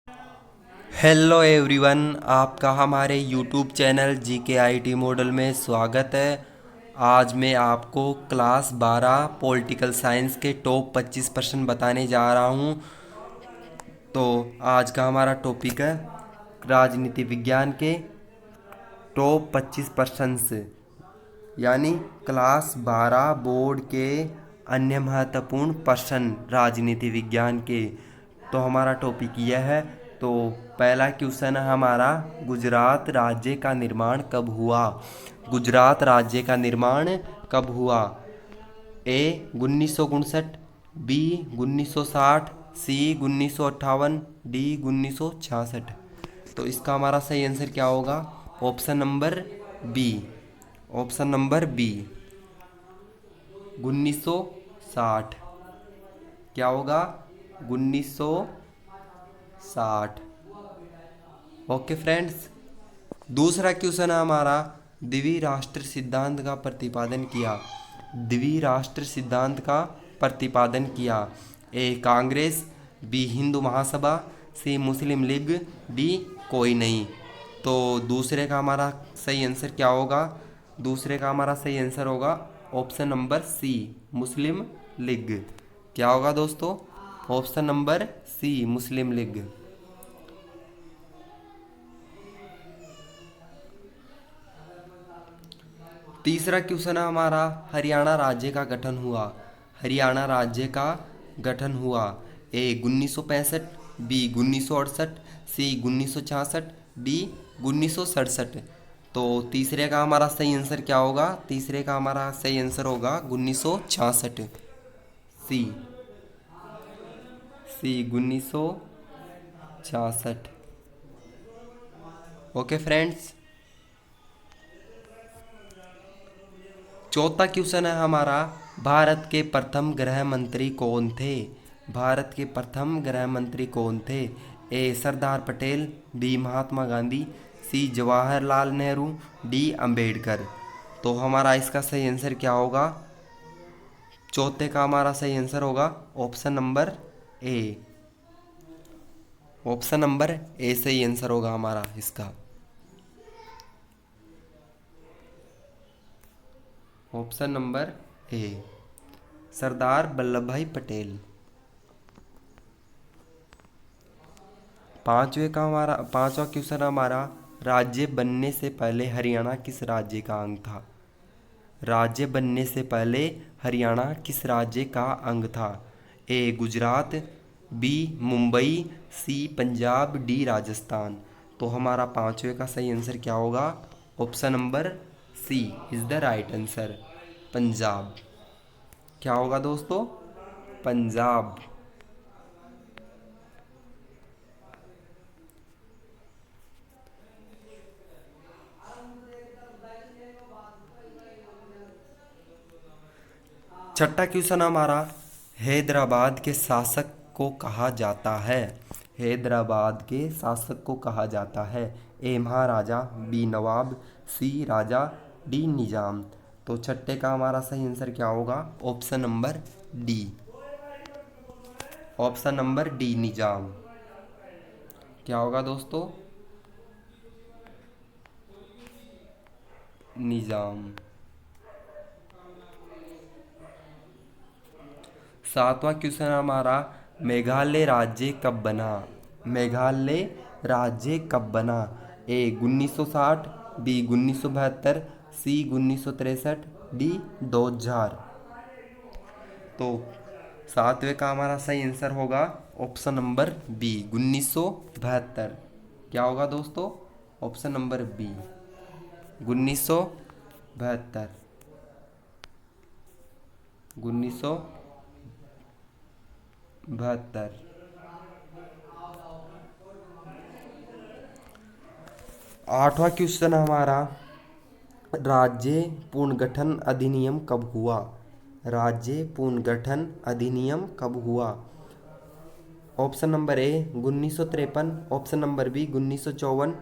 Hello everyone, आपका हमारे YouTube channel GK IT model में स्वागत है। आज मैं आपको क्लास 12 पॉलिटिकल साइंस के टॉप 25 प्रश्न बताने जा रहा हूं। तो आज का हमारा टॉपिक है राजनीति विज्ञान के टॉप 25 प्रश्न से, यानी क्लास 12 बोर्ड के अन्य महत्वपूर्ण प्रश्न राजनीति विज्ञान के। तो हमारा टॉपिक यह है। तो पहला क्वेश्चन है हमारा, गुजरात राज्य का निर्माण कब हुआ? गुजरात राज्य का निर्माण कब हुआ? A 1959, B 1960, C 1958, D 1966। तो इसका हमारा सही आंसर क्या होगा? Option number B. Option number B 1960। क्या होगा? 1960। Okay friends. दूसरा क्वेश्चन है हमारा, द्विराष्ट्र सिद्धांत का प्रतिपादन किया। द्विराष्ट्र सिद्धांत का प्रतिपादन किया। ए कांग्रेस, बी हिंदू महासभा, सी मुस्लिम लीग, डी कोई नहीं। तो दूसरे का हमारा सही आंसर क्या होगा? दूसरे का हमारा सही आंसर होगा ऑप्शन नंबर सी, मुस्लिम लीग। क्या होगा दोस्तों? ऑप्शन नंबर सी, मुस्लिम लीग। तीसरा क्वेश्चन है हमारा, हरियाणा राज्य का गठन हुआ। हरियाणा राज्य का गठन हुआ। ए 1965, बी 1968, सी 1966, डी 1967। तो तीसरे का हमारा सही आंसर क्या होगा? तीसरे का हमारा सही आंसर होगा 1966। सी, सी 1966। Okay friends. चौथा क्वेश्चन है हमारा, भारत के प्रथम गृह मंत्री कौन थे? भारत के प्रथम गृह मंत्री कौन थे? ए सरदार पटेल, बी महात्मा गांधी, सी जवाहरलाल नेहरू, डी अंबेडकर। तो हमारा इसका सही आंसर क्या होगा? चौथे का हमारा सही आंसर होगा option number A. Option number ए सही आंसर होगा हमारा इसका। ऑप्शन नंबर ए, सरदार वल्लभ भाई पटेल। पांचवा क्वेश्चन हमारा, राज्य बनने से पहले हरियाणा किस राज्य का अंग था? राज्य बनने से पहले हरियाणा किस राज्य का अंग था? A Gujarat, B Mumbai, C Punjab, D Rajasthan. तो हमारा पांचवे का सही आंसर क्या होगा? Option number C is the right answer, Punjab. क्या होगा दोस्तों? पंजाब। छठा क्वेश्चन हमारा, हैदराबाद के शासक को कहा जाता है? हैदराबाद के शासक को कहा जाता है। ए महाराजा, बी नवाब, सी राजा, डी निजाम। तो छठे का हमारा सही आंसर क्या होगा? Option number D. Option number D, Nizam. क्या होगा दोस्तों? निजाम। सातवां क्वेश्चन हमारा, मेघालय राज्य कब बना? मेघालय राज्य कब बना? ए 1960, बी 1972, सी 1963, डी 2000। तो सातवें का हमारा सही आंसर होगा ऑप्शन नंबर बी, 1972। क्या होगा दोस्तों? Option number B, 1972। 1972। आठवां क्वेश्चन हमारा, राज्य पुनर्गठन अधिनियम कब हुआ? राज्य पुनर्गठन अधिनियम कब हुआ? Option number A 1953, option number B 1954,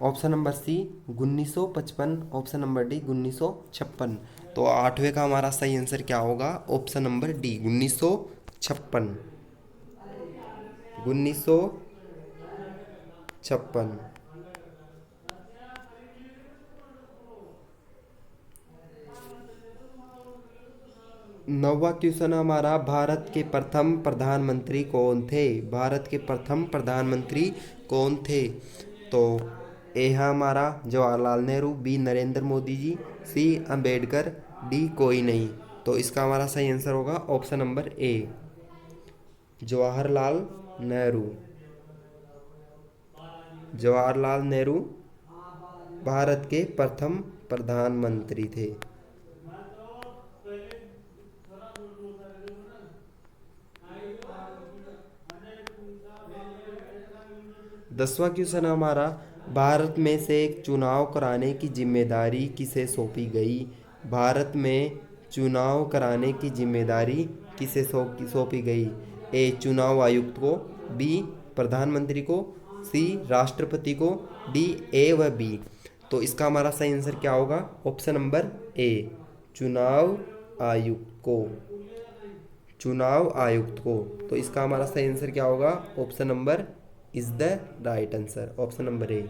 option number C 1955, option number D 1956। तो आठवें का हमारा सही आंसर क्या होगा? Option number D, 1956। 1956। 9वां क्वेश्चन हमारा, भारत के प्रथम प्रधानमंत्री कौन थे? भारत के प्रथम प्रधानमंत्री कौन थे? तो ए है हमारा जवाहरलाल नेहरू, बी नरेंद्र मोदी जी, सी अंबेडकर, डी कोई नहीं। तो इसका हमारा सही आंसर होगा ऑप्शन नंबर ए, जवाहरलाल नेहरू। जवाहरलाल नेहरू भारत के प्रथम प्रधानमंत्री थे। 10वां क्वेश्चन हमारा, भारत में से एक चुनाव कराने की जिम्मेदारी किसे सौंपी गई? भारत में चुनाव कराने की जिम्मेदारी किसे सौंपी गई? ए चुनाव आयुक्त को, बी प्रधानमंत्री को, सी राष्ट्रपति को, डी ए व बी। तो इसका हमारा सही आंसर क्या होगा? ऑप्शन नंबर ए, चुनाव आयुक्त को। चुनाव आयुक्त को। तो इसका हमारा सही आंसर क्या होगा? Option number is the right answer, option number A.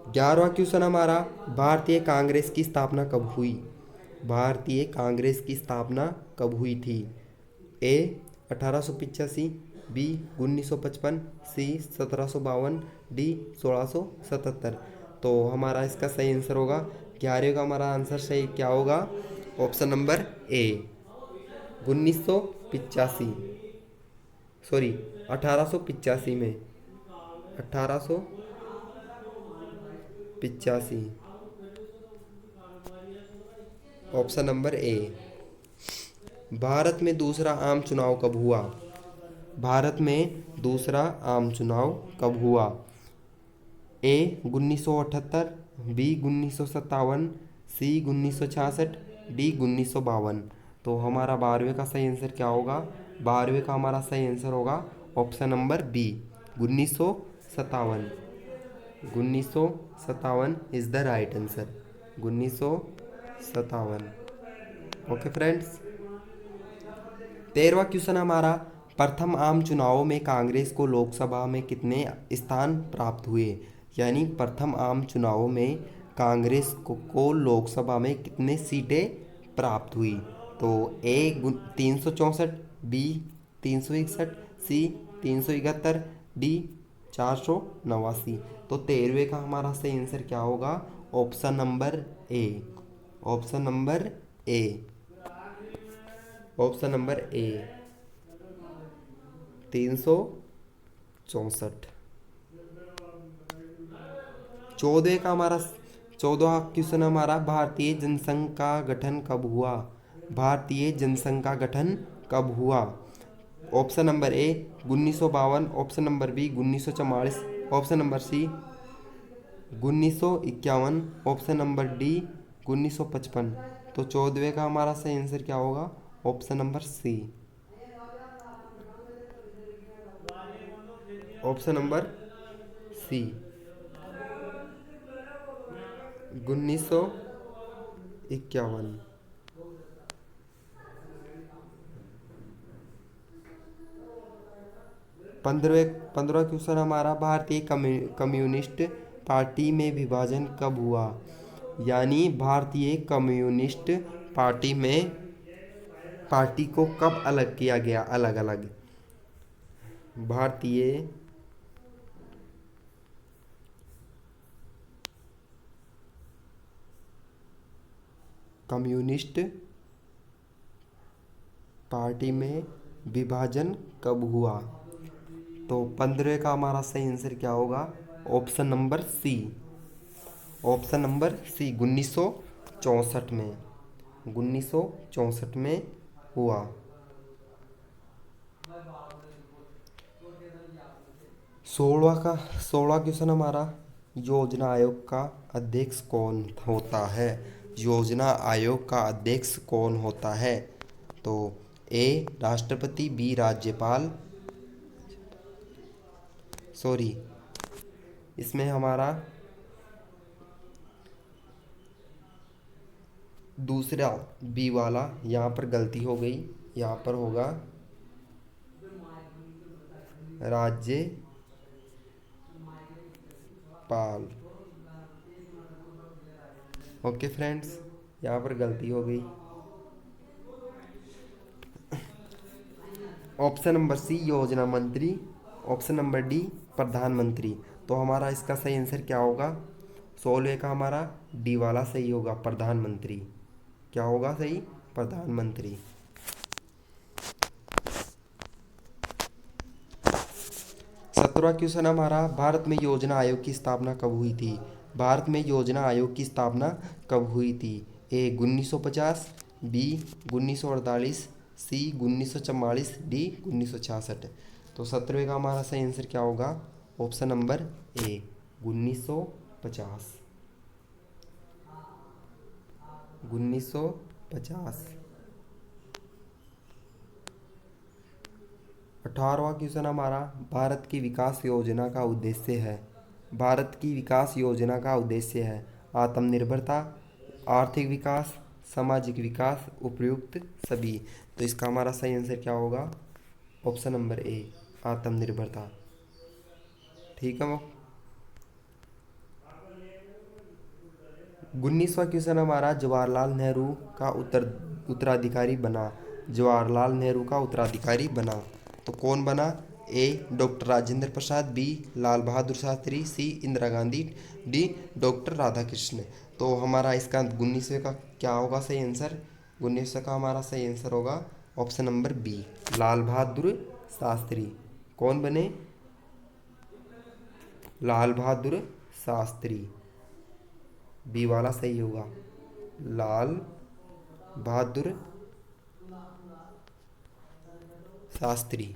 11वां क्वेश्चन हमारा, भारतीय कांग्रेस की स्थापना कब हुई? भारतीय कांग्रेस की स्थापना कब हुई थी? ए 1885, बी 1955, सी 1752, डी 1677। तो हमारा इसका सही आंसर होगा, 11वें का हमारा आंसर सही क्या होगा? ऑप्शन नंबर ए 1985, सॉरी 1885 में, 1885, ऑप्शन नंबर ए। भारत में दूसरा आम चुनाव कब हुआ? भारत में दूसरा आम चुनाव कब हुआ? ए 1978, बी 1957, सी 1966, डी 1952। तो हमारा 12वें का सही आंसर क्या होगा? 12वें का हमारा सही आंसर होगा option number B 1957। 1957 is the right answer, 1957। Okay friends. 13वां क्वेश्चन हमारा, प्रथम आम चुनावों में कांग्रेस को लोकसभा में कितने स्थान प्राप्त हुए? यानी प्रथम आम चुनावों में कांग्रेस को लोकसभा में कितने सीटें प्राप्त हुई? तो ए 364, बी 361, सी 371, डी 489। तो 13वें का हमारा सही आंसर क्या होगा? Option number A, option number A, option number A 364। 14वां क्वेश्चन हमारा, भारतीय जनसंघ का गठन कब हुआ? भारतीय जनसंघ का गठन कब हुआ? Option number A 1952, option number B 1944, option number C 1951, option number D 1955। तो 14वें का हमारा सही आंसर क्या होगा? Option number C, option number C 1951। 15वां क्वेश्चन हमारा, भारतीय कम्युनिस्ट पार्टी में विभाजन कब हुआ? यानी भारतीय कम्युनिस्ट पार्टी को कब अलग किया गया? अलग अलग भारतीय कम्युनिस्ट पार्टी में विभाजन कब हुआ? तो 15वें का हमारा सही आंसर क्या होगा? Option number C, option number C 1964 में, 1964 में हुआ। 16वां क्वेश्चन हमारा, योजना आयोग का अध्यक्ष कौन होता है? योजना आयोग का अध्यक्ष कौन होता है? तो ए राष्ट्रपति, बी राज्यपाल, सॉरी इसमें हमारा दूसरा बी वाला यहाँ पर गलती हो गई, यहाँ पर होगा राज्यपाल। ओके फ्रेंड्स, यहाँ पर गलती हो गई। ऑप्शन नंबर सी योजना मंत्री, ऑप्शन नंबर डी प्रधानमंत्री। तो हमारा इसका सही आंसर क्या होगा? 16 का हमारा डी वाला सही होगा, प्रधानमंत्री। क्या होगा सही? प्रधानमंत्री। 17वां क्वेश्चन हमारा, भारत में योजना आयोग की स्थापना कब हुई थी? भारत में योजना आयोग की स्थापना कब हुई थी? ए 1950, बी 1948, सी 1944, डी 1966। तो 17वें का हमारा सही आंसर क्या होगा? ऑप्शन नंबर ए 1950। 1950। 18वां क्वेश्चन हमारा, भारत की विकास योजना का उद्देश्य है। भारत की विकास योजना का उद्देश्य है आत्मनिर्भरता, आर्थिक विकास, सामाजिक विकास, उपयुक्त सभी। तो इसका हमारा सही आंसर क्या होगा? ऑप्शन नंबर ए आत्मनिर्भरता। ठीक है। 19वां क्वेश्चन हमारा, जवाहरलाल नेहरू का उत्तराधिकारी बना। जवाहरलाल नेहरू का उत्तराधिकारी बना तो कौन बना? ए डॉक्टर राजेंद्र प्रसाद, बी लाल बहादुर शास्त्री, सी इंदिरा गांधी, डी डॉक्टर राधाकृष्ण। तो हमारा इसका 19वें का क्या होगा सही आंसर? 19वें का हमारा सही आंसर होगा option number B Lal Bahadur Shastri. कौन बने? लाल बहादुर शास्त्री। बी वाला सही होगा, लाल बहादुर शास्त्री।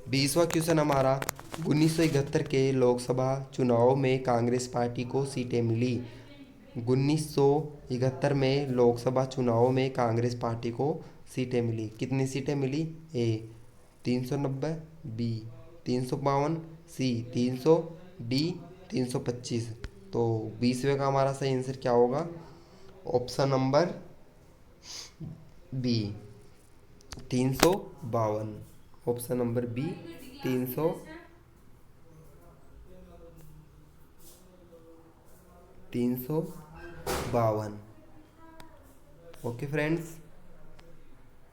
20वां क्वेश्चन हमारा, 1971 के लोकसभा चुनाव में कांग्रेस पार्टी को सीटें मिली। 1971 में लोकसभा चुनाव में कांग्रेस पार्टी को सीटें मिली। कितनी सीटें मिली? ए 390, बी 352, सी 300, डी 325। तो 20वें का हमारा सही आंसर क्या होगा? Option number B 352। Option number B 352। Okay friends,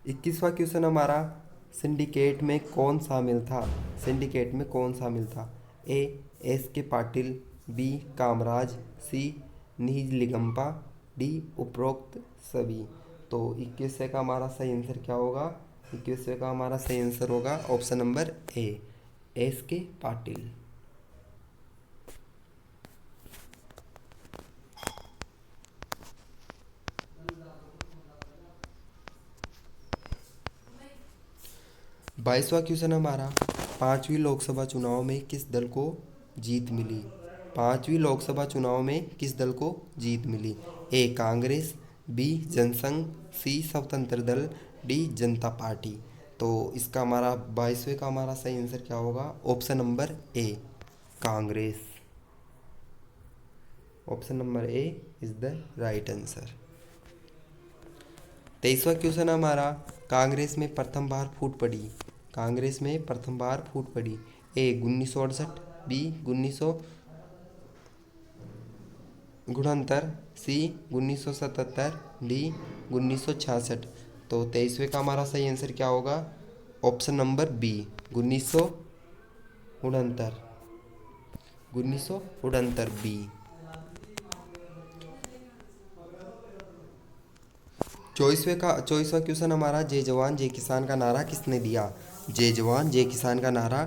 21वां क्वेश्चन हमारा, सिंडिकेट में कौन शामिल था? सिंडिकेट में कौन शामिल था? ए एस के पाटिल, बी कामराज, सी निजलिगंपा, डी उपरोक्त सभी। तो 21वें का हमारा सही आंसर क्या होगा? 21वें का हमारा सही आंसर होगा ऑप्शन नंबर ए एस के पाटिल। बाईसवां क्वेश्चन हमारा, 5वीं लोकसभा चुनाव में किस दल को जीत मिली? 5वीं लोकसभा चुनाव में किस दल को जीत मिली? ए कांग्रेस, बी जनसंघ, सी स्वतंत्र दल, डी जनता पार्टी। तो इसका हमारा 22वें का हमारा सही आंसर क्या होगा? Option number A Congress. Option number A is the right answer. 23वां क्वेश्चन हमारा, कांग्रेस में प्रथम बार फूट पड़ी। कांग्रेस में प्रथम बार फूट पड़ी। A 1968, B 1969, C 1977, D 1966। तो 23वें का हमारा सही आंसर क्या होगा? Option number B 1969। 1969 बी। 24वां क्वेश्चन हमारा, जय जवान जय किसान का नारा किसने दिया? जय जवान जय किसान का नारा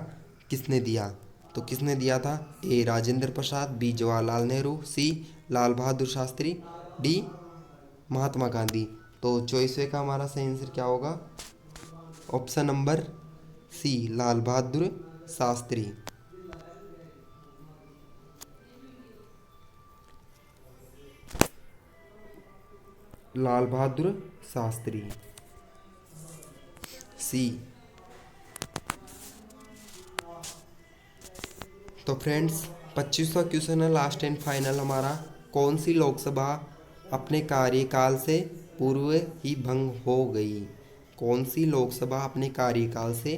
किसने दिया? तो किसने दिया था? ए राजेंद्र प्रसाद, बी जवाहरलाल नेहरू, सी लाल बहादुर शास्त्री, डी महात्मा गांधी। तो 24वें का हमारा सही आंसर क्या होगा? ऑप्शन नंबर सी लाल बहादुर शास्त्री। लाल बहादुर शास्त्री, सी। तो फ्रेंड्स, 25वां क्वेश्चन है लास्ट एंड फाइनल हमारा, कौन सी लोकसभा अपने कार्यकाल से पूर्व ही भंग हो गई। कौन सी लोकसभा अपने कार्यकाल से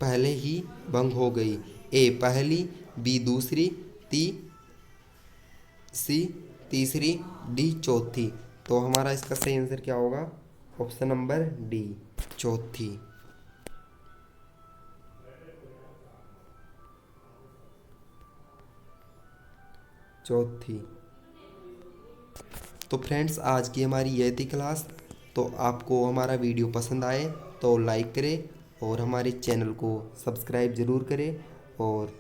पहले ही भंग हो गई? ए पहली, बी दूसरी, सी तीसरी, डी चौथी। तो हमारा इसका सही आंसर क्या होगा? ऑप्शन नंबर डी, चौथी। चौथी। तो फ्रेंड्स, आज की हमारी यह थी क्लास। तो आपको हमारा वीडियो पसंद आए तो लाइक करें और हमारे चैनल को सब्सक्राइब ज़रूर करें, और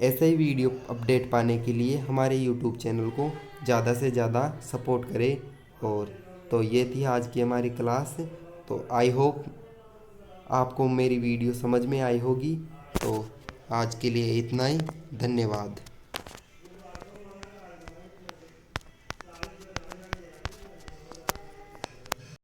ऐसे ही वीडियो अपडेट पाने के लिए हमारे यूट्यूब चैनल को ज़्यादा से ज़्यादा सपोर्ट करें। और तो ये थी आज की हमारी क्लास। तो आई होप आपको मेरी वीडियो समझ में आई होगी। तो आज के लिए इतना ही। धन्यवाद।